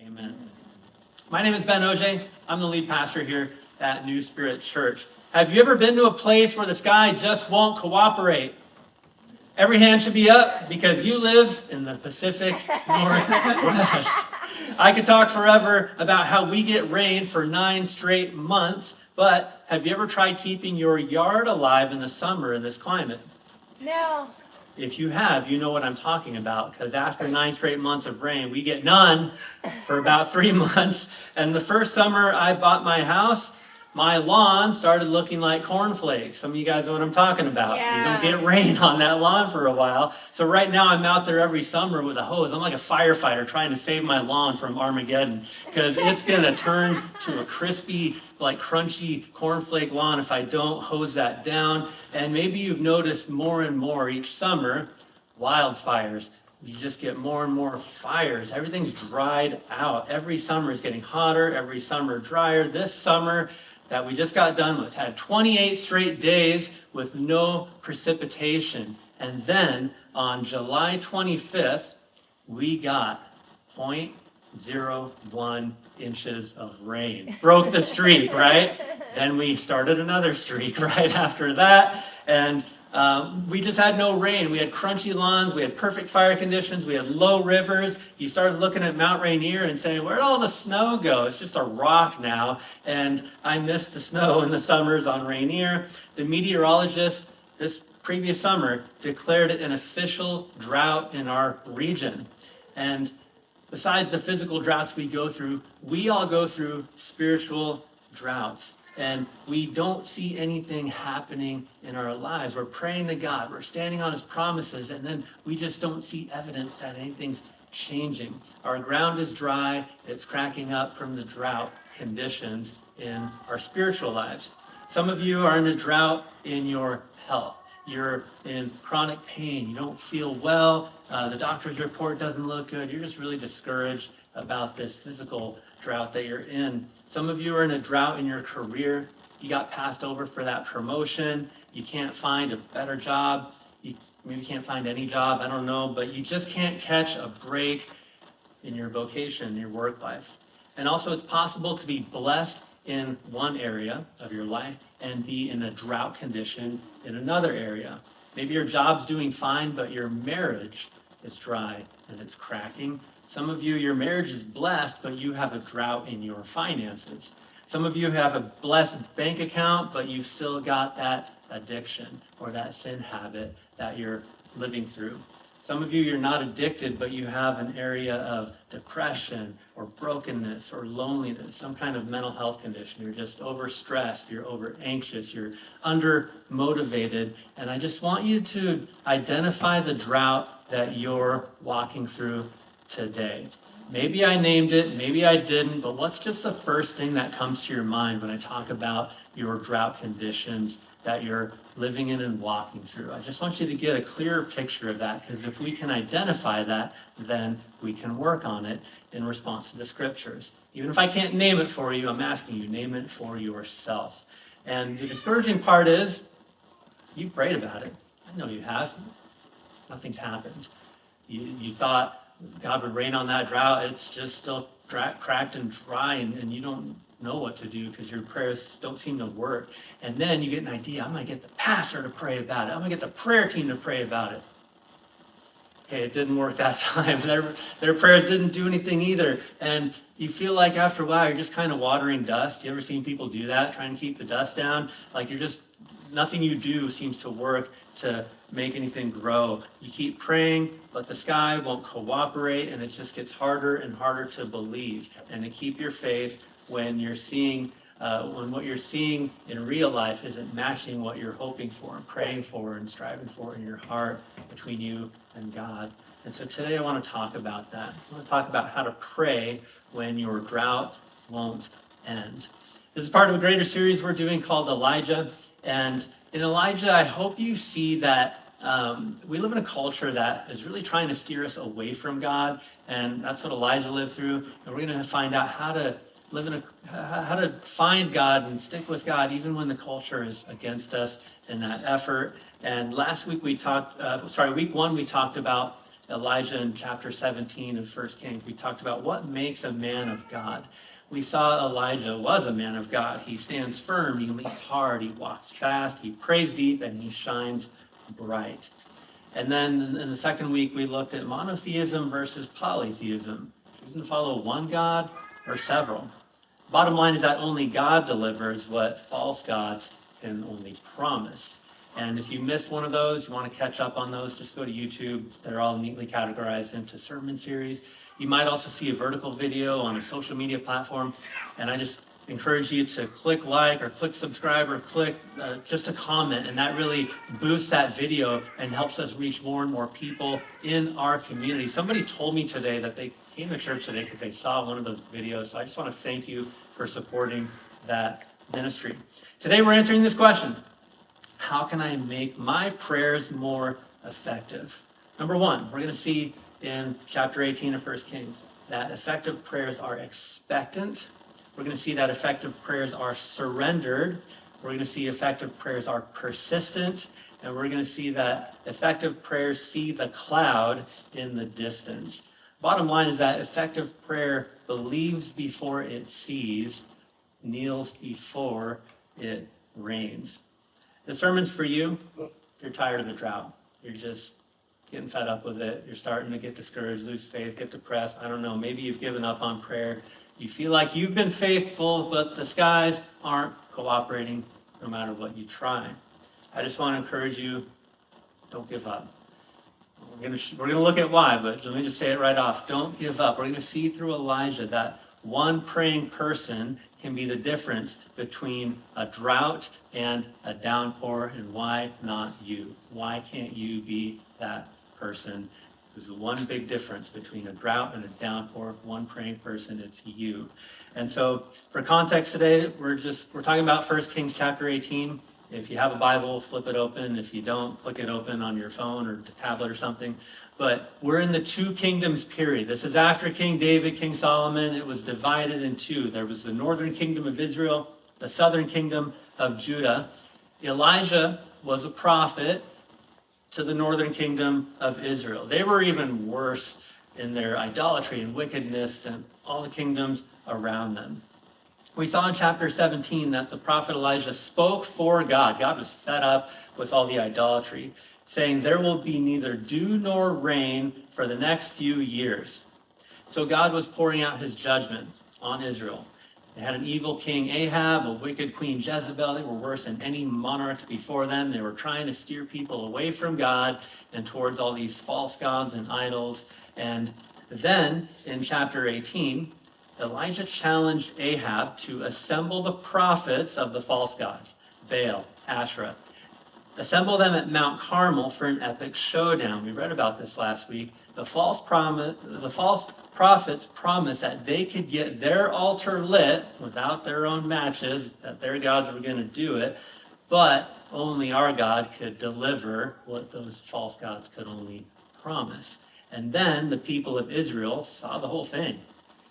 Amen. My name is Ben Oj. I'm the lead pastor here at NewSpirit.Church. Have you ever been to a place where the sky just won't cooperate? Every hand should be up because you live in the Pacific Northwest. I could talk forever about how we get rain for 9 straight months, but have you ever tried keeping your yard alive in the summer in this climate? No. If you have, you know what I'm talking about, because after 9 straight months of rain, we get none for about 3 months. And the first summer I bought my house, my lawn started looking like cornflakes. Some of you guys know what I'm talking about. Yeah. You don't get rain on that lawn for a while. So right now I'm out there every summer with a hose. I'm like a firefighter trying to save my lawn from Armageddon, because it's going to turn to a crispy, like crunchy cornflake lawn if I don't hose that down. And maybe you've noticed more and more each summer, wildfires. You just get more and more fires. Everything's dried out. Every summer is getting hotter, every summer drier. This summer that we just got done with had 28 straight days with no precipitation. And then on July 25th, we got 0.01 inches of rain. Broke the streak, right? Then we started another streak right after that. And we just had no rain. We had crunchy lawns. We had perfect fire conditions. We had low rivers. You started looking at Mount Rainier and saying, where'd all the snow go? It's just a rock now. And I missed the snow in the summers on Rainier. The meteorologist this previous summer declared it an official drought in our region. And besides the physical droughts we go through, we all go through spiritual droughts. And we don't see anything happening in our lives. We're praying to God. We're standing on His promises. And then we just don't see evidence that anything's changing. Our ground is dry. It's cracking up from the drought conditions in our spiritual lives. Some of you are in a drought in your health. You're in chronic pain. You don't feel well. The doctor's report doesn't look good. You're just really discouraged about this physical drought that you're in. Some of you are in a drought in your career. You got passed over for that promotion. You can't find a better job. You maybe can't find any job. I don't know, but you just can't catch a break in your vocation, in your work life. And also, it's possible to be blessed in one area of your life and be in a drought condition in another area. Maybe your job's doing fine, but your marriage is dry and it's cracking. Some of you, your marriage is blessed, but you have a drought in your finances. Some of you have a blessed bank account, but you've still got that addiction or that sin habit that you're living through. Some of you, you're not addicted, but you have an area of depression or brokenness or loneliness, some kind of mental health condition. You're just overstressed, you're over anxious, you're under motivated. And I just want you to identify the drought that you're walking through today. Maybe I named it, maybe I didn't, but what's just the first thing that comes to your mind when I talk about your drought conditions that you're living in and walking through? I just want you to get a clearer picture of that, because if we can identify that, then we can work on it in response to the scriptures. Even if I can't name it for you, I'm asking you, name it for yourself. And the discouraging part is, you prayed about it. I know you have. Nothing's happened. You thought God would rain on that drought. It's just still cracked and dry, and you don't know what to do because your prayers don't seem to work. And then you get an idea, I'm going to get the pastor to pray about it. I'm going to get the prayer team to pray about it. Okay, it didn't work that time. Their prayers didn't do anything either. And you feel like after a while, you're just kind of watering dust. You ever seen people do that, trying to keep the dust down? Like nothing you do seems to work to make anything grow. You keep praying, but the sky won't cooperate, and it just gets harder and harder to believe and to keep your faith when you're seeing, when what you're seeing in real life isn't matching what you're hoping for and praying for and striving for in your heart between you and God. And so today I want to talk about that. I want to talk about how to pray when your drought won't end. This is part of a greater series we're doing called Elijah. And in Elijah, I hope you see that we live in a culture that is really trying to steer us away from God, and that's what Elijah lived through. And we're going to find out how to how to find God and stick with God even when the culture is against us in that effort. And last week week one we talked about Elijah in chapter 17 of 1 Kings, we talked about what makes a man of God. We saw Elijah was a man of God. He stands firm, he leaps hard, he walks fast, he prays deep, and he shines bright. And then in the second week, we looked at monotheism versus polytheism. Choosing to follow one God or several. Bottom line is that only God delivers what false gods can only promise. And if you missed one of those, you want to catch up on those, just go to YouTube. They're all neatly categorized into sermon series. You might also see a vertical video on a social media platform. And I just encourage you to click like or click subscribe or click just a comment. And that really boosts that video and helps us reach more and more people in our community. Somebody told me today that they came to church today because they saw one of those videos. So I just want to thank you for supporting that ministry. Today we're answering this question. How can I make my prayers more effective? Number one, we're going to see in chapter 18 of 1 Kings that effective prayers are expectant. We're going to see that effective prayers are surrendered. We're going to see effective prayers are persistent. And we're going to see that effective prayers see the cloud in the distance. Bottom line is that effective prayer believes before it sees, kneels before it rains. The sermon's for you. You're tired of the drought. You're just getting fed up with it. You're starting to get discouraged, lose faith, get depressed. I don't know. Maybe you've given up on prayer. You feel like you've been faithful, but the skies aren't cooperating no matter what you try. I just want to encourage you, don't give up. We're going to look at why, but let me just say it right off. Don't give up. We're going to see through Elijah that one praying person can be the difference between a drought and a downpour, and why not you? Why can't you be that person? There's one big difference between a drought and a downpour. One praying person, it's you. And so for context today, we're talking about 1 Kings chapter 18. If you have a Bible, flip it open. If you don't, click it open on your phone or the tablet or something. But we're in the two kingdoms period. This is after King David, King Solomon. It was divided in two. There was the northern kingdom of Israel, the southern kingdom of Judah. Elijah was a prophet to the northern kingdom of Israel. They were even worse in their idolatry and wickedness than all the kingdoms around them. We saw in chapter 17 that the prophet Elijah spoke for God. God was fed up with all the idolatry, saying there will be neither dew nor rain for the next few years. So God was pouring out his judgment on Israel. They had an evil king Ahab, a wicked queen Jezebel. They were worse than any monarchs before them. They were trying to steer people away from God and towards all these false gods and idols. And then in chapter 18, Elijah challenged Ahab to assemble the prophets of the false gods, Baal, Asherah. Assemble them at Mount Carmel for an epic showdown. We read about this last week. The false prophets promised that they could get their altar lit without their own matches, that their gods were going to do it, but only our God could deliver what those false gods could only promise. And then the people of Israel saw the whole thing.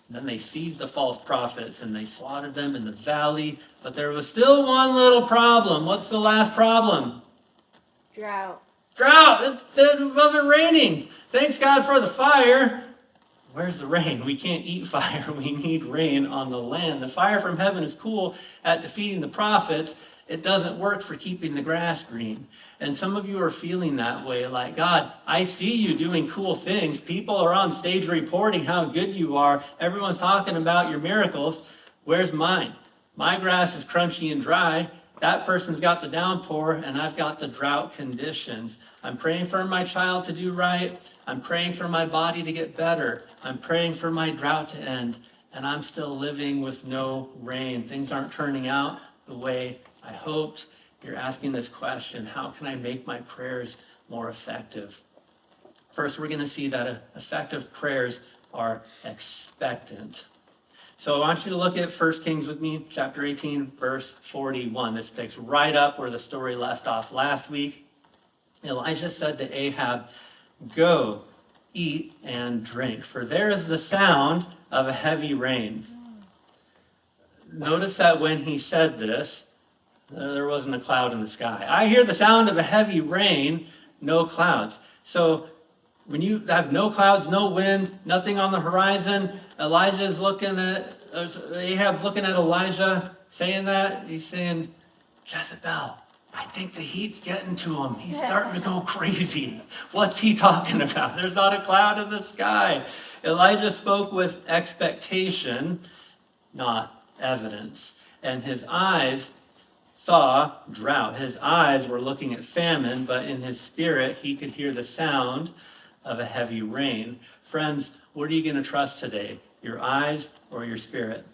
And then they seized the false prophets and they slaughtered them in the valley. But there was still one little problem. What's the last problem? Drought. It wasn't raining. Thanks God for the fire. Where's the rain? We can't eat fire. We need rain on the land. The fire from heaven is cool at defeating the prophets. It doesn't work for keeping the grass green. And some of you are feeling that way, like, God, I see you doing cool things. People are on stage reporting how good you are. Everyone's talking about your miracles. Where's mine? My grass is crunchy and dry. That person's got the downpour, and I've got the drought conditions. I'm praying for my child to do right. I'm praying for my body to get better. I'm praying for my drought to end, and I'm still living with no rain. Things aren't turning out the way I hoped. You're asking this question, how can I make my prayers more effective? First, we're going to see that effective prayers are expectant. So I want you to look at 1 Kings with me, chapter 18, verse 41. This picks right up where the story left off last week. Elijah said to Ahab, "Go, eat and drink, for there is the sound of a heavy rain." Notice that when he said this, there wasn't a cloud in the sky. I hear the sound of a heavy rain, no clouds. So when you have no clouds, no wind, nothing on the horizon, Ahab's looking at Elijah saying that. He's saying, Jezebel, I think the heat's getting to him. He's starting to go crazy. What's he talking about? There's not a cloud in the sky. Elijah spoke with expectation, not evidence. And his eyes saw drought. His eyes were looking at famine, but in his spirit, he could hear the sound of a heavy rain. Friends, what are you going to trust today? Your eyes or your spirit?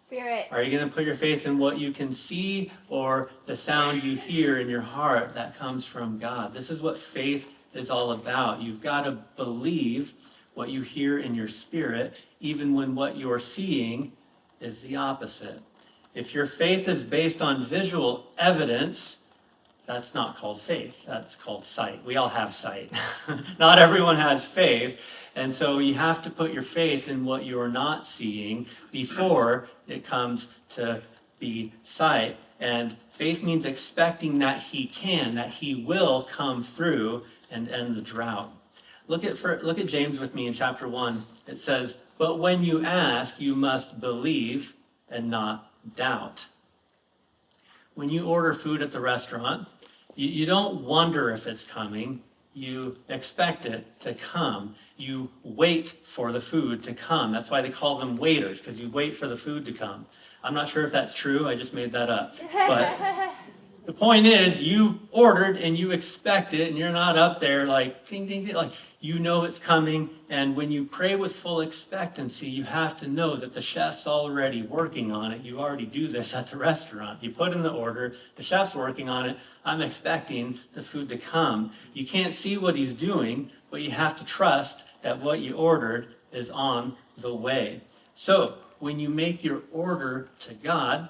Spirit. Are you going to put your faith in what you can see or the sound you hear in your heart that comes from God? This is what faith is all about. You've got to believe what you hear in your spirit, even when what you're seeing is the opposite. If your faith is based on visual evidence, that's not called faith. That's called sight. We all have sight. Not everyone has faith. And so you have to put your faith in what you're not seeing before it comes to be sight. And faith means expecting that he will come through and end the drought. Look at James with me in chapter 1. It says, "But when you ask, you must believe and not doubt." When you order food at the restaurant, you don't wonder if it's coming. You expect it to come. You wait for the food to come. That's why they call them waiters, because you wait for the food to come. I'm not sure if that's true. I just made that up. But the point is, you ordered and you expect it, and you're not up there like, ding, ding, ding, like, you know it's coming. And when you pray with full expectancy, you have to know that the chef's already working on it. You already do this at the restaurant. You put in the order, the chef's working on it. I'm expecting the food to come. You can't see what he's doing, but you have to trust that what you ordered is on the way. So when you make your order to God,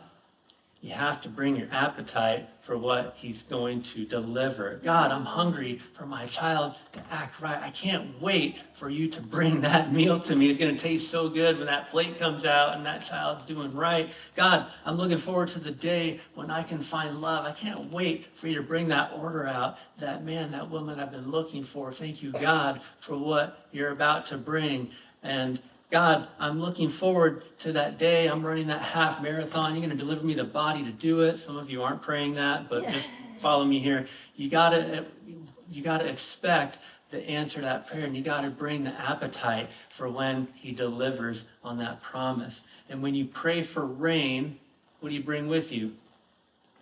you have to bring your appetite for what he's going to deliver. God, I'm hungry for my child to act right. I can't wait for you to bring that meal to me. It's going to taste so good when that plate comes out and that child's doing right. God, I'm looking forward to the day when I can find love. I can't wait for you to bring that order out. That man, that woman I've been looking for. Thank you, God, for what you're about to bring. And God, I'm looking forward to that day. I'm running that half marathon. You're going to deliver me the body to do it. Some of you aren't praying that, but just follow me here. You got to expect the answer to that prayer, and you got to bring the appetite for when he delivers on that promise. And when you pray for rain, what do you bring with you?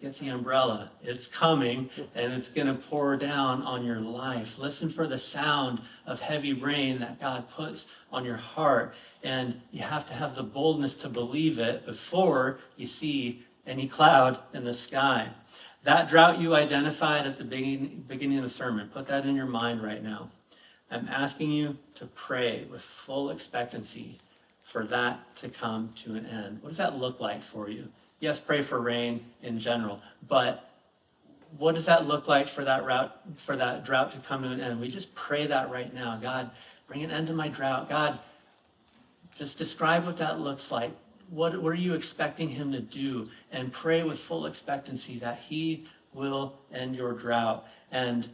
Get the umbrella. It's coming, and it's going to pour down on your life. Listen for the sound of heavy rain that God puts on your heart, and you have to have the boldness to believe it before you see any cloud in the sky. That drought you identified at the beginning of the sermon, put that in your mind right now. I'm asking you to pray with full expectancy for that to come to an end. What does that look like for you? Yes, pray for rain in general, but what does that look like for that drought to come to an end? We just pray that right now. God, bring an end to my drought. God, just describe what that looks like. What are you expecting him to do? And pray with full expectancy that he will end your drought. And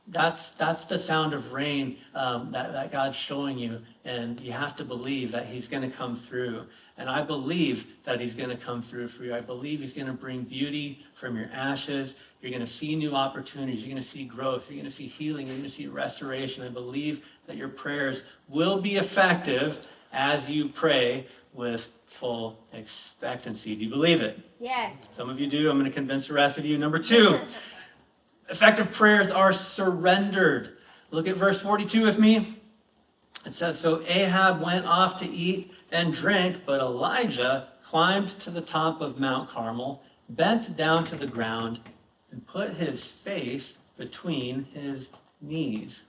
that's the sound of rain that God's showing you. And you have to believe that he's going to come through. And I believe that he's going to come through for you. I believe he's going to bring beauty from your ashes. You're going to see new opportunities. You're going to see growth. You're going to see healing. You're going to see restoration. I believe that your prayers will be effective as you pray with full expectancy. Do you believe it? Yes. Some of you do. I'm going to convince the rest of you. Number 2, effective prayers are surrendered. Look at verse 42 with me. It says, "So Ahab went off to eat and drink, but Elijah climbed to the top of Mount Carmel, bent down to the ground, and put his face between his knees."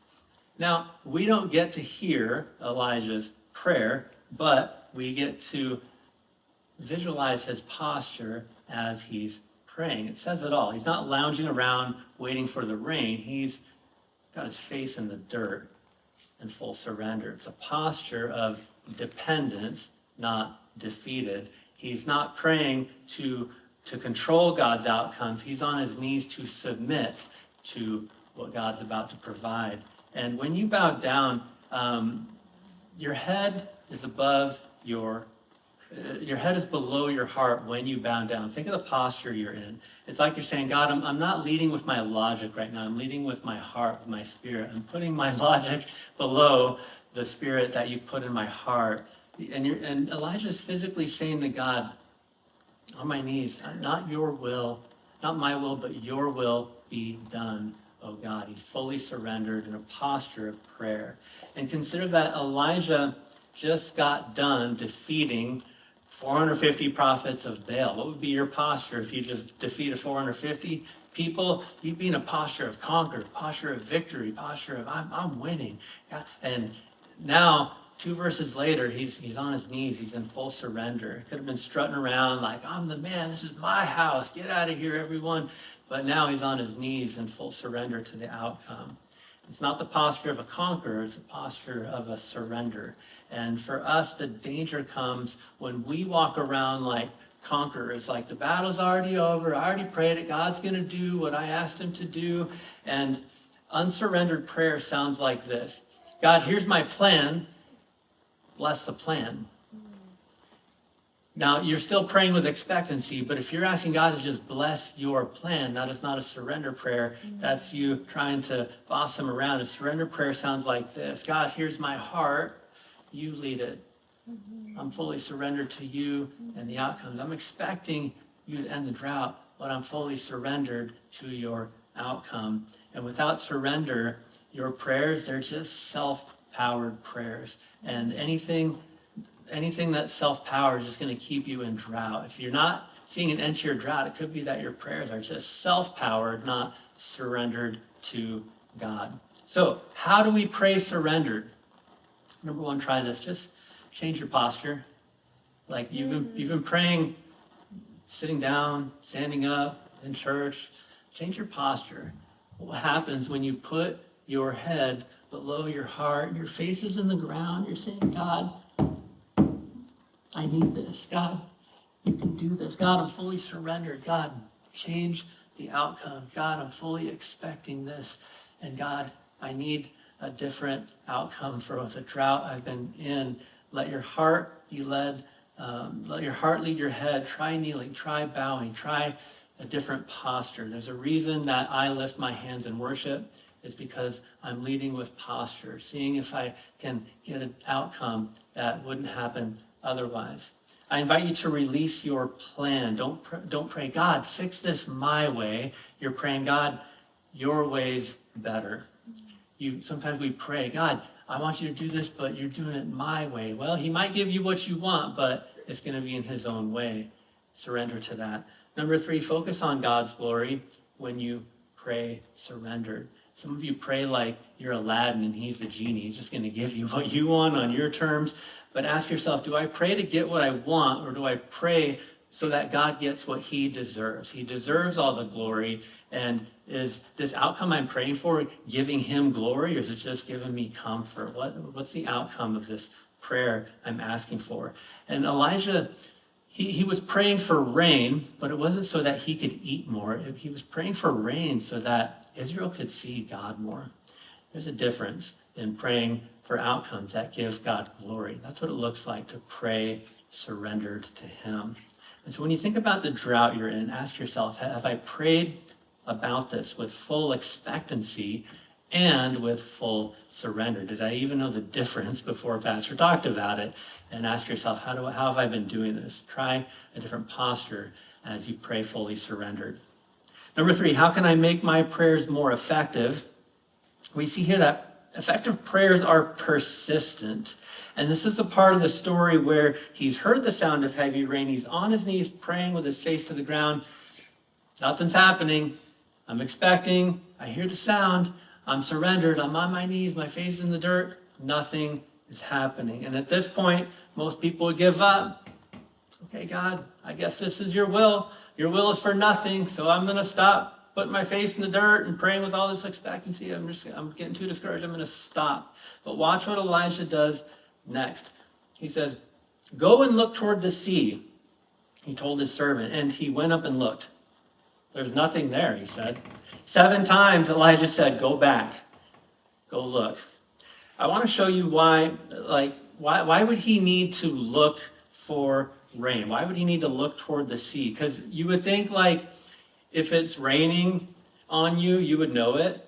Now, we don't get to hear Elijah's prayer, but we get to visualize his posture as he's praying. It says it all. He's not lounging around waiting for the rain. He's got his face in the dirt in full surrender. It's a posture of dependence, not defeated. He's not praying to control God's outcomes. He's on his knees to submit to what God's about to provide And when you bow down, your head is above your head is below your heart when you bow down. Think of the posture you're in. It's like you're saying, God, I'm not leading with my logic right now. I'm leading with my heart, with my spirit. I'm putting my logic below the spirit that you put in my heart. And Elijah's physically saying to God, on my knees, not your will, not my will, but your will be done, oh God. He's fully surrendered in a posture of prayer. And consider that Elijah just got done defeating 450 prophets of Baal. What would be your posture if you just defeated 450 people? You'd be in a posture of conquer, posture of victory, posture of I'm winning. Yeah? And now, 2 verses later, he's on his knees. He's in full surrender. Could have been strutting around like, I'm the man. This is my house. Get out of here, everyone. But now he's on his knees in full surrender to the outcome. It's not the posture of a conqueror. It's the posture of a surrender. And for us, the danger comes when we walk around like conquerors, like the battle's already over. I already prayed it. God's going to do what I asked him to do. And unsurrendered prayer sounds like this. God, here's my plan. Bless the plan. Now, you're still praying with expectancy, but if you're asking God to just bless your plan, that is not a surrender prayer. That's you trying to boss him around. A surrender prayer sounds like this. God, here's my heart. You lead it. I'm fully surrendered to you and the outcomes. I'm expecting you to end the drought, but I'm fully surrendered to your outcome. And without surrender, your prayers, they're just self-powered prayers. And anything that's self-powered is just going to keep you in drought. If you're not seeing an end to your drought, it could be that your prayers are just self-powered, not surrendered to God. So how do we pray surrendered? Number one, try this. Just change your posture. Like you've been praying, sitting down, standing up in church. Change your posture. What happens when you put your head below your heart, your face is in the ground, you're saying, God, I need this. God, you can do this. God, I'm fully surrendered. God, change the outcome. God, I'm fully expecting this. And God, I need a different outcome for the drought I've been in. Let your heart be led. Let your heart lead your head. Try kneeling. Try bowing. Try a different posture. There's a reason that I lift my hands in worship. It's because I'm leading with posture, seeing if I can get an outcome that wouldn't happen otherwise. I invite you to release your plan. Don't pray, God, fix this my way. You're praying, God, your way's better. Sometimes we pray, God, I want you to do this, but you're doing it my way. Well, he might give you what you want, but it's going to be in his own way. Surrender to that. Number 3, focus on God's glory when you pray surrendered. Some of you pray like you're Aladdin and he's the genie. He's just going to give you what you want on your terms. But ask yourself, do I pray to get what I want, or do I pray so that God gets what he deserves? He deserves all the glory. And is this outcome I'm praying for giving him glory, or is it just giving me comfort? What's the outcome of this prayer I'm asking for? And Elijah, he was praying for rain, but it wasn't so that he could eat more. He was praying for rain so that Israel could see God more. There's a difference in praying for outcomes that give God glory. That's what it looks like to pray surrendered to him. And so when you think about the drought you're in, ask yourself, have I prayed about this with full expectancy and with full surrender? Did I even know the difference before Pastor talked about it? And ask yourself, how have I been doing this? Try a different posture as you pray fully surrendered. Number 3, how can I make my prayers more effective? We see here that effective prayers are persistent. And this is the part of the story where he's heard the sound of heavy rain. He's on his knees praying with his face to the ground. Nothing's happening. I'm expecting. I hear the sound. I'm surrendered. I'm on my knees. My face in the dirt. Nothing is happening. And at this point, most people would give up. Okay, God, I guess this is your will. Your will is for nothing, so I'm going to stop putting my face in the dirt and praying with all this expectancy. I'm getting too discouraged. I'm going to stop. But watch what Elijah does next. He says, go and look toward the sea, he told his servant. And he went up and looked. There's nothing there, he said. 7 times Elijah said, go back. go look. I want to show you why would he need to look for rain? Why would he need to look toward the sea? Because you would think like if it's raining on you, you would know it.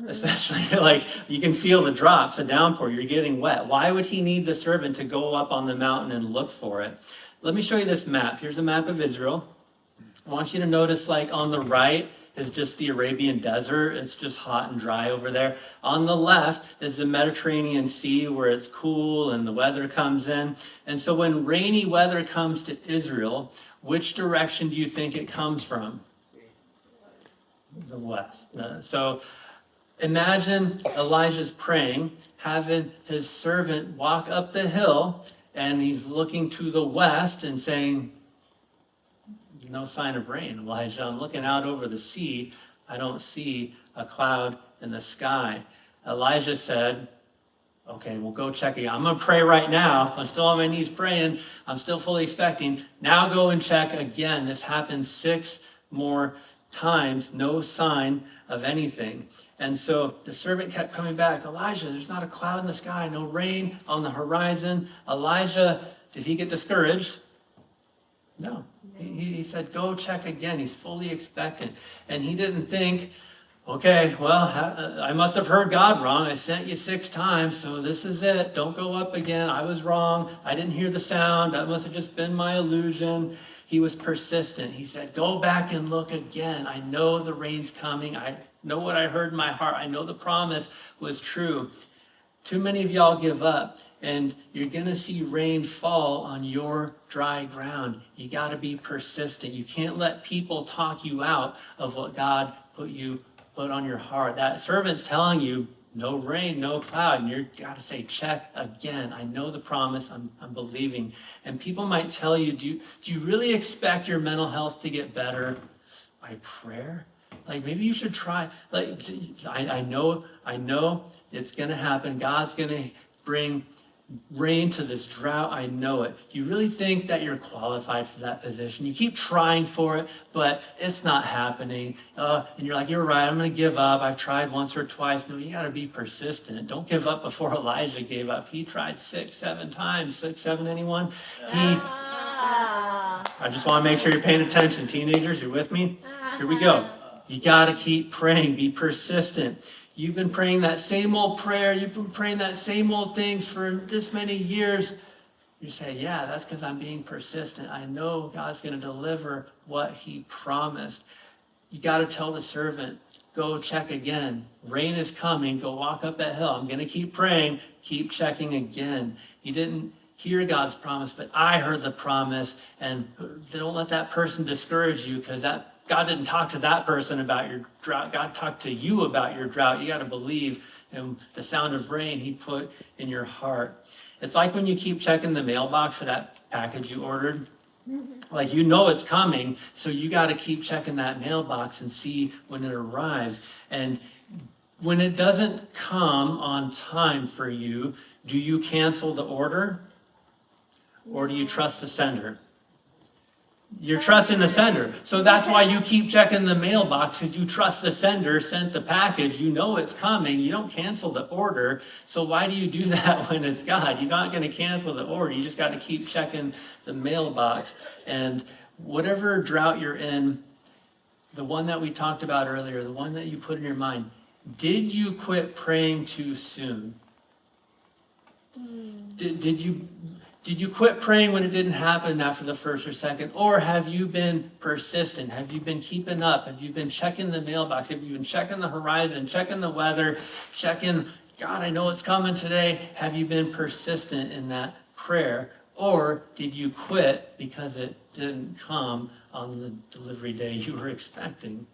Especially like you can feel the drops, the downpour, you're getting wet. Why would he need the servant to go up on the mountain and look for it? Let me show you this map. Here's a map of Israel. I want you to notice like on the right is just the Arabian desert. It's just hot and dry over there. On the left is the Mediterranean Sea where it's cool and the weather comes in. And so when rainy weather comes to Israel, which direction do you think it comes from? The west. So imagine Elijah's praying, having his servant walk up the hill, and he's looking to the west and saying, no sign of rain, Elijah. I'm looking out over the sea. I don't see a cloud in the sky. Elijah said, okay, we'll go check it. I'm going to pray right now. I'm still on my knees praying. I'm still fully expecting. Now go and check again. This happened 6 more times. No sign of anything. And so the servant kept coming back. Elijah, there's not a cloud in the sky. No rain on the horizon. Elijah, did he get discouraged? No. He said, go check again. He's fully expectant. And he didn't think, okay, well, I must have heard God wrong. I sent you 6 times, so this is it. Don't go up again. I was wrong. I didn't hear the sound. That must have just been my illusion. He was persistent. He said, go back and look again. I know the rain's coming. I know what I heard in my heart. I know the promise was true. Too many of y'all give up, and you're going to see rain fall on your dry ground. You got to be persistent. You can't let people talk you out of what God put on your heart. That servant's telling you, no rain, no cloud, and you got to say, check again. I know the promise. I'm believing. And people might tell you, do you really expect your mental health to get better by prayer? Like maybe you should try. Like I know it's going to happen. God's going to bring rain to this drought. I know it. You really think that you're qualified for that position? You keep trying for it, but it's not happening. And you're like, you're right. I'm going to give up. I've tried once or twice. No, you got to be persistent. Don't give up before Elijah gave up. He tried 6, 7 times. 6, 7, anyone? I just want to make sure you're paying attention. Teenagers, you're with me? Here we go. You got to keep praying. Be persistent. You've been praying that same old prayer. You've been praying that same old things for this many years. You say, yeah, that's because I'm being persistent. I know God's going to deliver what he promised. You got to tell the servant, go check again. Rain is coming. Go walk up that hill. I'm going to keep praying. Keep checking again. He didn't hear God's promise, but I heard the promise. And don't let that person discourage you, because God didn't talk to that person about your drought. God talked to you about your drought. You got to believe in the sound of rain he put in your heart. It's like when you keep checking the mailbox for that package you ordered. Like you know it's coming, so you got to keep checking that mailbox and see when it arrives. And when it doesn't come on time for you, do you cancel the order? Or do you trust the sender? You're trusting the sender. So that's why you keep checking the mailbox, because you trust the sender sent the package. You know it's coming. You don't cancel the order. So why do you do that when it's God? You're not going to cancel the order. You just got to keep checking the mailbox. And whatever drought you're in, the one that we talked about earlier, the one that you put in your mind, did you quit praying too soon? Did you quit praying when it didn't happen after the first or second? Or have you been persistent? Have you been keeping up? Have you been checking the mailbox? Have you been checking the horizon, checking the weather, checking, God, I know it's coming today. Have you been persistent in that prayer? Or did you quit because it didn't come on the delivery day you were expecting?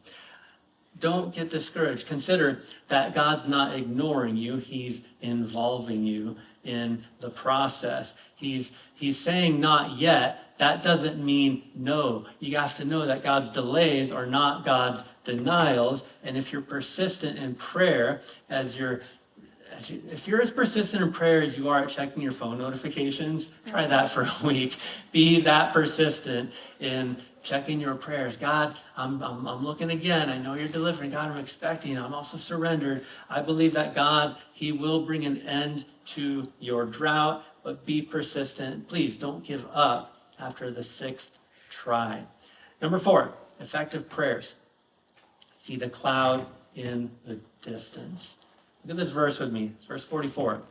Don't get discouraged. Consider that God's not ignoring you. He's involving you in the process. He's saying not yet. That doesn't mean no. You have to know that God's delays are not God's denials. And if you're persistent in prayer, if you're as persistent in prayer as you are at checking your phone notifications, try that for a week. Be that persistent in checking your prayers. God, I'm looking again. I know you're delivering. God, I'm expecting. I'm also surrendered. I believe that God, he will bring an end to your drought, but be persistent. Please don't give up after the 6th try. Number 4, effective prayers. See the cloud in the distance. Look at this verse with me. It's verse 44.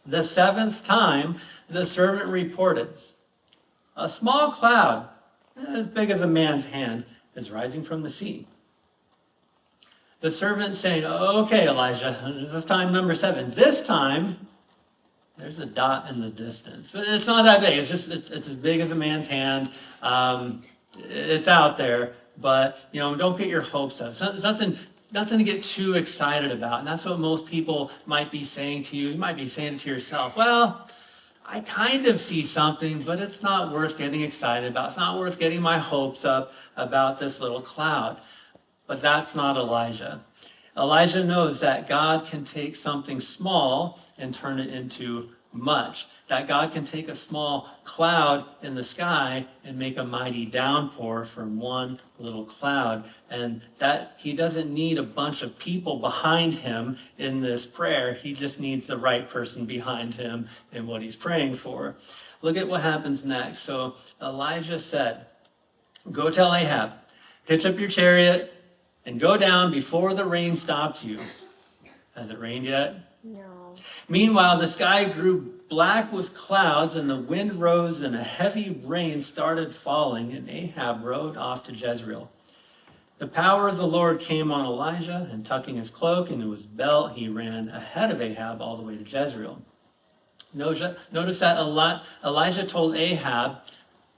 The 7th time, the servant reported, a small cloud, as big as a man's hand, is rising from the sea. The servant saying, okay, Elijah, this is time number 7. This time, there's a dot in the distance. But it's not that big. It's as big as a man's hand. It's out there, but don't get your hopes up. It's nothing to get too excited about. And that's what most people might be saying to you. You might be saying it to yourself, well, I kind of see something, but it's not worth getting excited about. It's not worth getting my hopes up about this little cloud. But that's not Elijah. Elijah knows that God can take something small and turn it into much. That God can take a small cloud in the sky and make a mighty downpour from one little cloud. And that he doesn't need a bunch of people behind him in this prayer. He just needs the right person behind him in what he's praying for. Look at what happens next. So Elijah said, go tell Ahab, hitch up your chariot and go down before the rain stops you. Has it rained yet? No. Meanwhile, the sky grew black with clouds, and the wind rose, and a heavy rain started falling, and Ahab rode off to Jezreel. The power of the Lord came on Elijah, and tucking his cloak into his belt, he ran ahead of Ahab all the way to Jezreel. Notice that Elijah told Ahab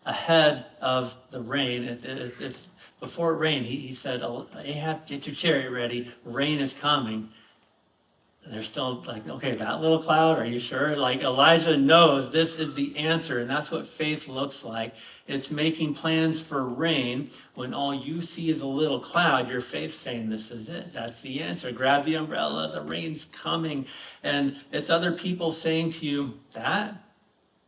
ahead of the rain. It's before it rained. He said, Ahab, get your chariot ready. Rain is coming. And they're still like, okay, that little cloud, are you sure? Like Elijah knows this is the answer, and that's what faith looks like. It's making plans for rain when all you see is a little cloud. Your faith saying this is it. That's the answer. Grab the umbrella. The rain's coming. And it's other people saying to you, that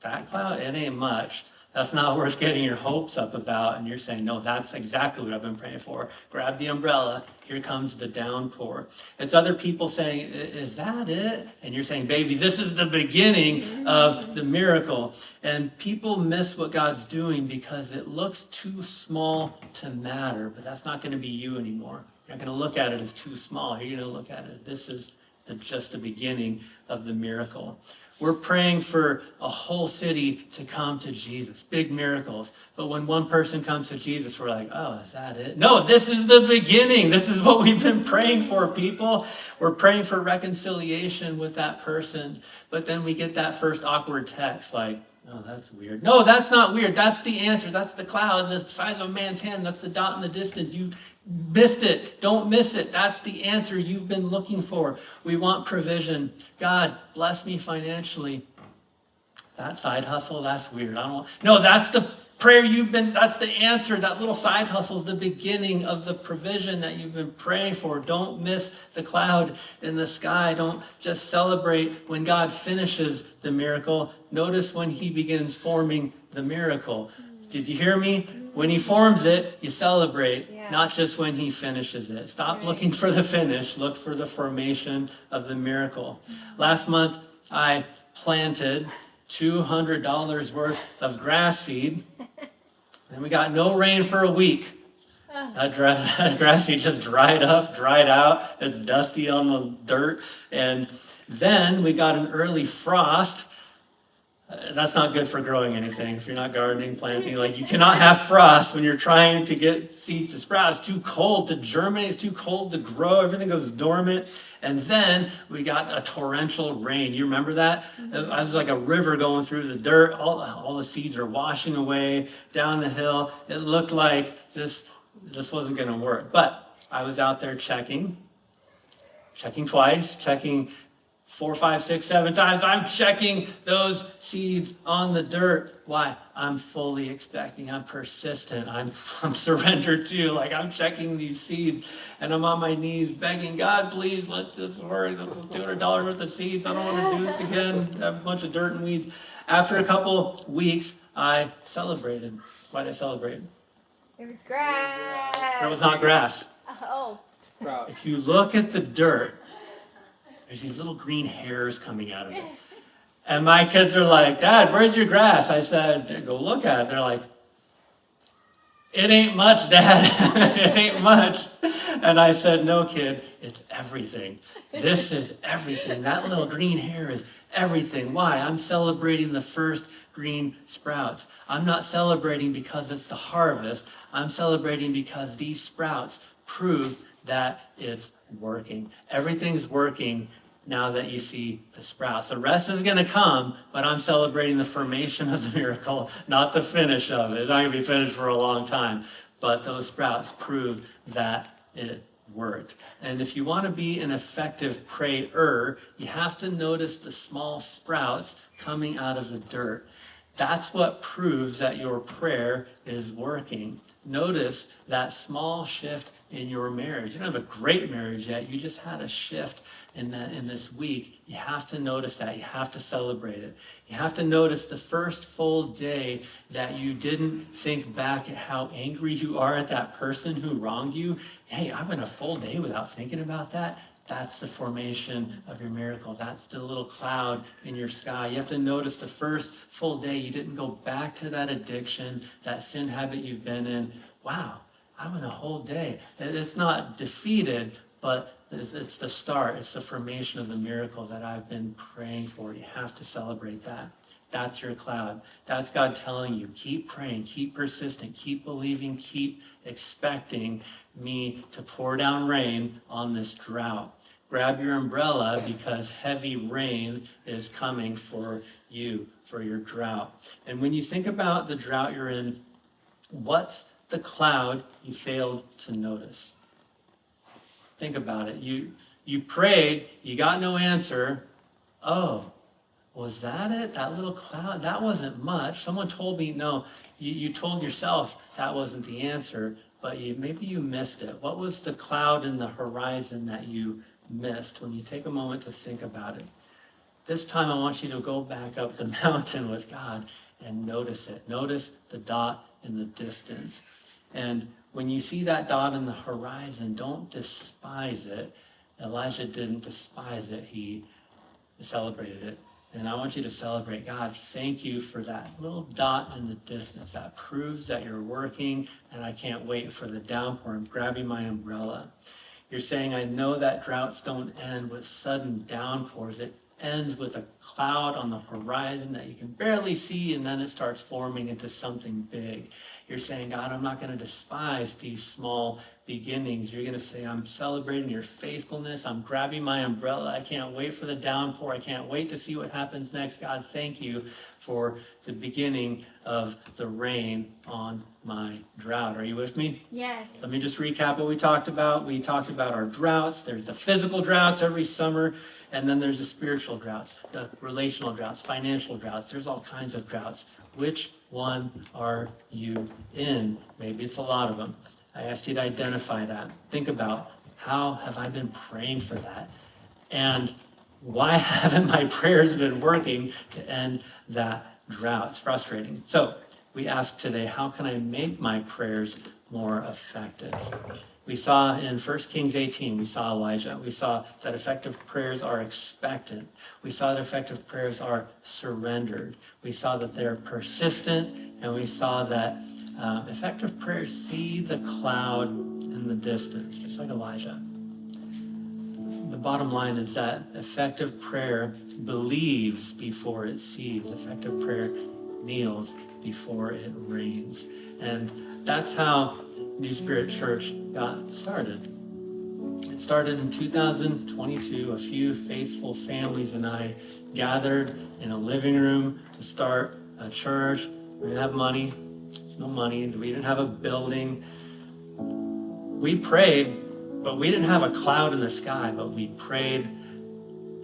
cloud, it ain't much. That's not worth getting your hopes up about. And you're saying, no, that's exactly what I've been praying for. Grab the umbrella. Here comes the downpour. It's other people saying, is that it? And you're saying, baby, this is the beginning of the miracle. And people miss what God's doing because it looks too small to matter. But that's not going to be you anymore. You're not going to look at it as too small. You're going to look at it, this is just the beginning of the miracle. We're praying for a whole city to come to Jesus, big miracles. But when one person comes to Jesus, we're like, oh, is that it? No, this is the beginning. This is what we've been praying for, people. We're praying for reconciliation with that person. But then we get that first awkward text like, oh, that's weird. No, that's not weird. That's the answer. That's the cloud, the size of a man's hand. That's the dot in the distance. You missed it. Don't miss it. That's the answer you've been looking for. We want provision. God, bless me financially. That side hustle, that's weird. No, that's the prayer that's the answer. That little side hustle is the beginning of the provision that you've been praying for. Don't miss the cloud in the sky. Don't just celebrate when God finishes the miracle. Notice when he begins forming the miracle. Did you hear me? When he forms it, you celebrate, not just when he finishes it. Stop looking for the finish. Look for the formation of the miracle. Last month, I planted $200 worth of grass seed, and we got no rain for a week. That grass seed just dried out. It's dusty on the dirt. And then we got an early frost. That's not good for growing anything. If you're not gardening, planting, you cannot have frost when you're trying to get seeds to sprout. It's too cold to germinate. It's too cold to grow. Everything goes dormant. And then we got a torrential rain. You remember that? It was like a river going through the dirt. All the seeds are washing away down the hill. It looked like this wasn't going to work. But I was out there checking twice, checking 4, 5, 6, 7 times. I'm checking those seeds on the dirt. Why? I'm fully expecting. I'm persistent. I'm surrendered to. I'm checking these seeds, and I'm on my knees begging God, please let this work. This is $200 worth of seeds. I don't want to do this again. Have a bunch of dirt and weeds. After a couple weeks, I celebrated. Why did I celebrate? It was grass. It was not grass. Oh. If you look at the dirt, there's these little green hairs coming out of it. And my kids are like, Dad, where's your grass? I said, go look at it. They're like, it ain't much, Dad. It ain't much. And I said, no, kid, it's everything. This is everything. That little green hair is everything. Why? I'm celebrating the first green sprouts. I'm not celebrating because it's the harvest. I'm celebrating because these sprouts prove that it's working. Everything's working now that you see the sprouts. The rest is going to come, but I'm celebrating the formation of the miracle, not the finish of it. It's not going to be finished for a long time, but those sprouts prove that it worked. And if you want to be an effective prayer, you have to notice the small sprouts coming out of the dirt. That's what proves that your prayer is working. Notice that small shift in your marriage. You don't have a great marriage yet. You just had a shift in this week. You have to notice that. You have to celebrate it. You have to notice the first full day that you didn't think back at how angry you are at that person who wronged you. Hey, I went a full day without thinking about that. That's the formation of your miracle. That's the little cloud in your sky. You have to notice the first full day you didn't go back to that addiction, that sin habit you've been in. Wow, I went a whole day. It's not defeated, but it's the start. It's the formation of the miracle that I've been praying for. You have to celebrate that. That's your cloud. That's God telling you, keep praying, keep persistent, keep believing, keep expecting me to pour down rain on this drought. Grab your umbrella because heavy rain is coming for you, for your drought. And when you think about the drought you're in, what's the cloud you failed to notice? Think about it. You prayed, you got no answer. Oh, was that it? That little cloud? That wasn't much. Someone told me, no, you told yourself that wasn't the answer, but maybe you missed it. What was the cloud in the horizon that you missed when you take a moment to think about it? This time I want you to go back up the mountain with God and notice it. Notice the dot in the distance. And when you see that dot in the horizon, don't despise it. Elijah didn't despise it. He celebrated it. And I want you to celebrate. God, thank you for that little dot in the distance. That proves that you're working, and I can't wait for the downpour. I'm grabbing my umbrella. You're saying, I know that droughts don't end with sudden downpours. It ends with a cloud on the horizon that you can barely see, and then it starts forming into something big. You're saying, God, I'm not going to despise these small beginnings. You're going to say, I'm celebrating your faithfulness. I'm grabbing my umbrella. I can't wait for the downpour. I can't wait to see what happens next. God, thank you for the beginning of the rain on my drought. Are you with me? Yes. Let me just recap what we talked about. We talked about our droughts. There's the physical droughts every summer, and then there's the spiritual droughts, the relational droughts, financial droughts. There's all kinds of droughts. Which one are you in? Maybe it's a lot of them. I asked you to identify that. Think about, how have I been praying for that? And why haven't my prayers been working to end that drought? It's frustrating. So we asked today, how can I make my prayers more effective? We saw in 1 Kings 18, we saw Elijah. We saw that effective prayers are expectant. We saw that effective prayers are surrendered. We saw that they're persistent, and we saw that effective prayers see the cloud in the distance, just like Elijah. The bottom line is that effective prayer believes before it sees. Effective prayer kneels before it rains. And that's how NewSpirit.Church got started. It started in 2022. A few faithful families and I gathered in a living room to start a church. We didn't have money. There's no money. We didn't have a building. We prayed, but we didn't have a cloud in the sky, but we prayed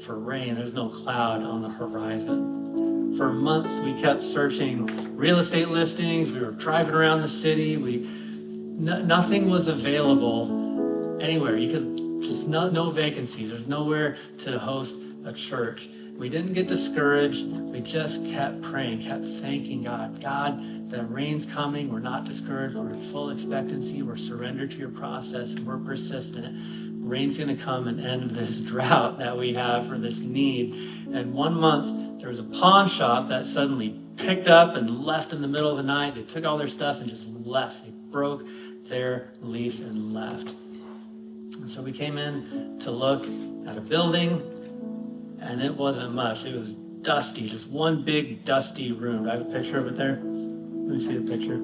for rain. There's no cloud on the horizon. For months, we kept searching real estate listings. We were driving around the city. Nothing was available anywhere. You could just no vacancies. There's nowhere to host a church. we didn't get discouraged. We just kept praying, kept thanking God. God, the rain's coming. We're not discouraged. We're in full expectancy. We're surrendered to your process, and we're persistent. Rain's going to come and end this drought that we have for this need. And one month, there was a pawn shop that suddenly picked up and left in the middle of the night. They took all their stuff and just left. They broke their lease and left. And so we came in to look at a building, and it wasn't much. It was dusty, just one big dusty room. Do I have a picture of it there? Let me see the picture.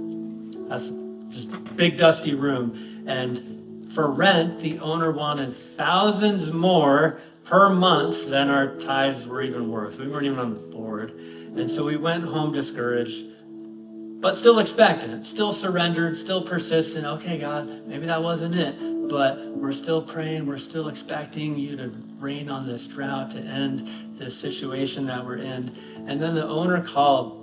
That's just a big dusty room. And for rent, the owner wanted thousands more per month than our tithes were even worth. We weren't even on the board. And so we went home discouraged, but still expectant, still surrendered, still persistent. Okay, God, maybe that wasn't it, but we're still praying. We're still expecting you to rain on this drought, to end this situation that we're in. And then the owner called.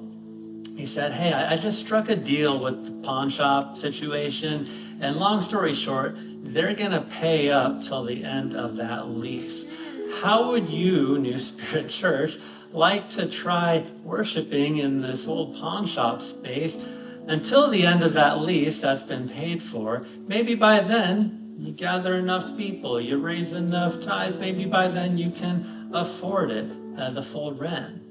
He said, hey, I just struck a deal with the pawn shop situation. And long story short, they're going to pay up till the end of that lease. How would you, New Spirit Church, like to try worshiping in this old pawn shop space until the end of that lease that's been paid for? Maybe by then you gather enough people, you raise enough tithes, maybe by then you can afford it, the full rent.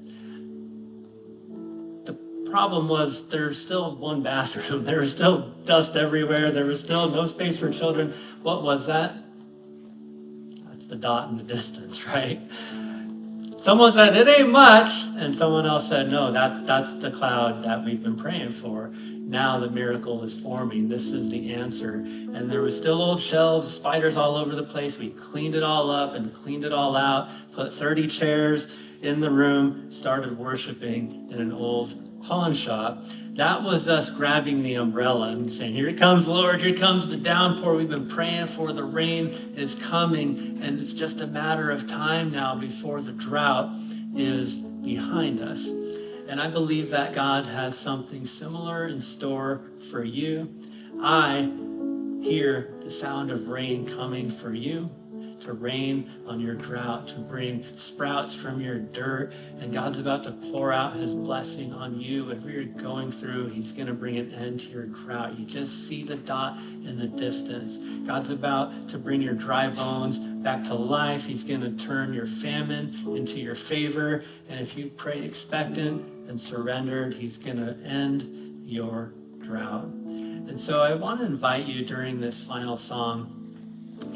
The problem was there was still one bathroom, there was still dust everywhere, there was still no space for children. What was that? That's the dot in the distance, right? Someone said, it ain't much. And someone else said, no, that's the cloud that we've been praying for. Now the miracle is forming. This is the answer. And there was still old shelves, spiders all over the place. We cleaned it all up and cleaned it all out, put 30 chairs in the room, started worshiping in an old pawn shop. That was us grabbing the umbrella and saying, here it comes, Lord, here comes the downpour we've been praying for. The rain is coming, and it's just a matter of time now before the drought is behind us. And I believe that God has something similar in store for you. I hear the sound of rain coming for you, to rain on your drought, to bring sprouts from your dirt. And God's about to pour out his blessing on you. Whatever you're going through, he's going to bring an end to your drought. You just see the dot in the distance. God's about to bring your dry bones back to life. He's going to turn your famine into your favor. And if you pray expectant and surrendered, he's going to end your drought. And so I want to invite you during this final song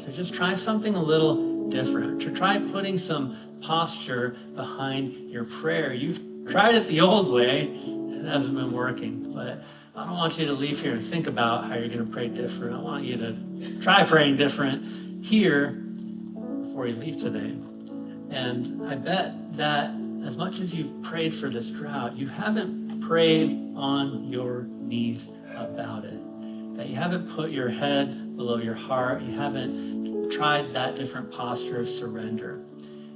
to just try something a little different, to try putting some posture behind your prayer. You've tried it the old way, and it hasn't been working, but I don't want you to leave here and think about how you're going to pray different. I want you to try praying different here before you leave today. And I bet that as much as you've prayed for this drought, you haven't prayed on your knees about it. That you haven't put your head below your heart. You haven't tried that different posture of surrender.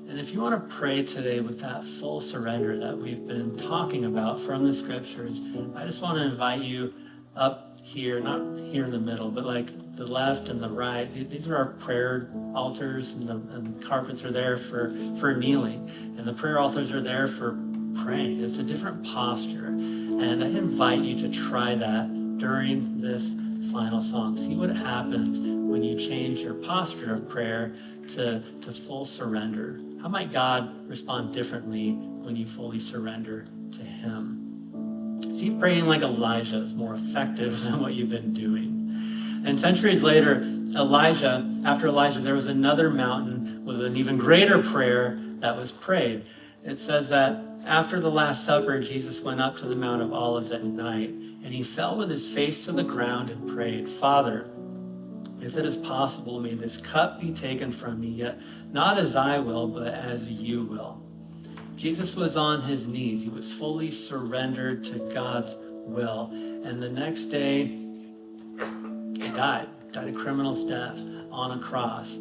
And if you want to pray today with that full surrender that we've been talking about from the scriptures, I just want to invite you up here, not here in the middle, but like the left and the right. These are our prayer altars, and the carpets are there for kneeling. And the prayer altars are there for praying. It's a different posture. And I invite you to try that during this final song. See what happens when you change your posture of prayer to full surrender. How might God respond differently when you fully surrender to him? See if praying like Elijah is more effective than what you've been doing. And centuries later, after Elijah, there was another mountain with an even greater prayer that was prayed. It says that after the Last Supper, Jesus went up to the Mount of Olives at night, and he fell with his face to the ground and prayed, Father, if it is possible, may this cup be taken from me, yet not as I will, but as you will. Jesus was on his knees. He was fully surrendered to God's will. And the next day, he died a criminal's death on a cross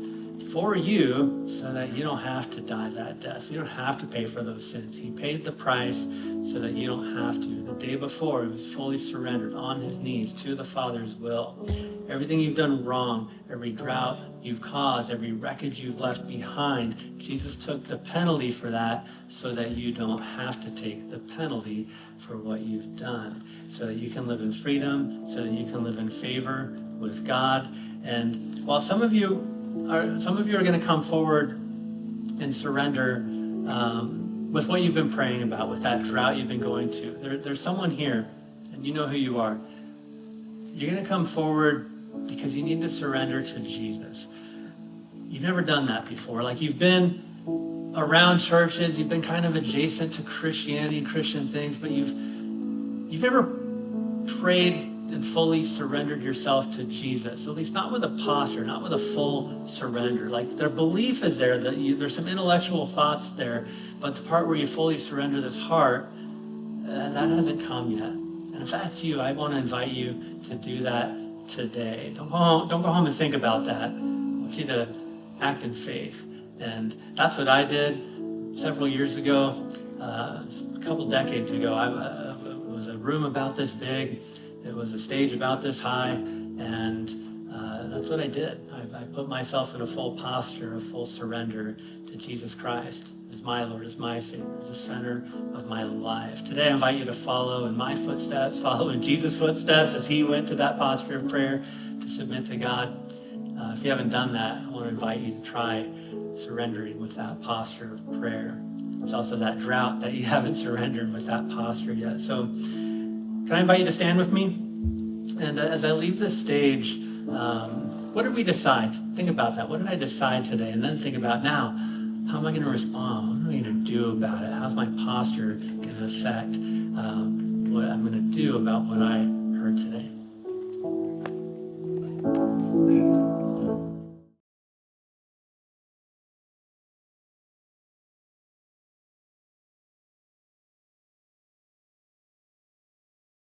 for you, so that you don't have to die that death. So you don't have to pay for those sins. He paid the price so that you don't have to. The day before, he was fully surrendered on his knees to the Father's will. Everything you've done wrong, every drought you've caused, every wreckage you've left behind. Jesus took the penalty for that so that you don't have to take the penalty for what you've done, so that you can live in freedom, so that you can live in favor with God. And while some of you are going to come forward and surrender with what you've been praying about, with that drought you've been going to, there's someone here, and you know who you are. You're going to come forward because you need to surrender to Jesus. You've never done that before. Like, you've been around churches, you've been kind of adjacent to Christianity, Christian things, but you've never prayed and fully surrendered yourself to Jesus, at least not with a posture, not with a full surrender. Like, their belief is there, that there's some intellectual thoughts there, but the part where you fully surrender this heart, that hasn't come yet. And if that's you, I want to invite you to do that today. Don't go home and think about that. I want you to act in faith. And that's what I did several years ago, a couple decades ago. It was a room about this big. It was a stage about this high, and that's what I did. I put myself in a full posture, a full surrender to Jesus Christ as my Lord, as my Savior, as the center of my life. Today I invite you to follow in my footsteps, follow in Jesus' footsteps as he went to that posture of prayer to submit to God. If you haven't done that, I want to invite you to try surrendering with that posture of prayer. There's also that drought that you haven't surrendered with that posture yet. So can I invite you to stand with me? And as I leave this stage, what did we decide? Think about that. What did I decide today? And then think about, now, how am I going to respond? What am I going to do about it? How's my posture going to affect what I'm going to do about what I heard today?